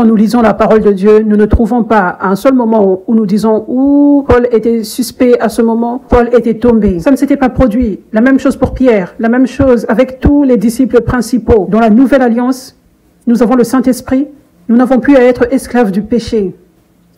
Quand nous lisons la parole de Dieu, nous ne trouvons pas un seul moment où nous disons « Ouh, Paul était suspect à ce moment, Paul était tombé ». Ça ne s'était pas produit. La même chose pour Pierre, la même chose avec tous les disciples principaux. Dans la Nouvelle Alliance, nous avons le Saint-Esprit. Nous n'avons plus à être esclaves du péché.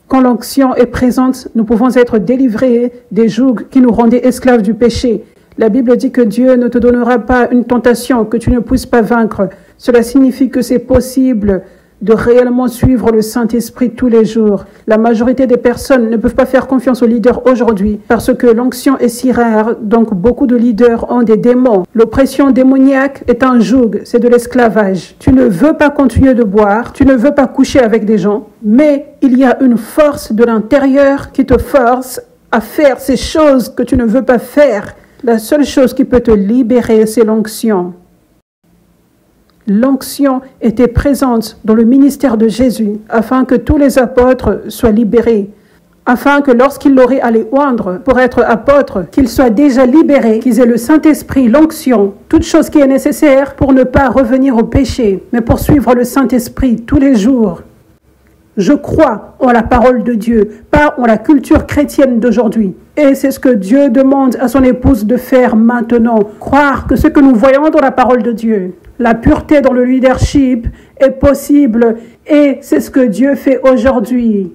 Quand l'onction est présente, nous pouvons être délivrés des jougs qui nous rendaient esclaves du péché. La Bible dit que Dieu ne te donnera pas une tentation que tu ne puisses pas vaincre. Cela signifie que c'est possible de réellement suivre le Saint-Esprit tous les jours. La majorité des personnes ne peuvent pas faire confiance aux leaders aujourd'hui parce que l'onction est si rare, donc beaucoup de leaders ont des démons. L'oppression démoniaque est un joug, c'est de l'esclavage. Tu ne veux pas continuer de boire, tu ne veux pas coucher avec des gens, mais il y a une force de l'intérieur qui te force à faire ces choses que tu ne veux pas faire. La seule chose qui peut te libérer, c'est l'onction. L'onction était présente dans le ministère de Jésus afin que tous les apôtres soient libérés, afin que lorsqu'ils l'auraient allé oindre pour être apôtres, qu'ils soient déjà libérés, qu'ils aient le Saint-Esprit, l'onction, toute chose qui est nécessaire pour ne pas revenir au péché, mais pour suivre le Saint-Esprit tous les jours. Je crois en la parole de Dieu, pas en la culture chrétienne d'aujourd'hui. Et c'est ce que Dieu demande à son épouse de faire maintenant. Croire que ce que nous voyons dans la parole de Dieu, la pureté dans le leadership est possible et c'est ce que Dieu fait aujourd'hui.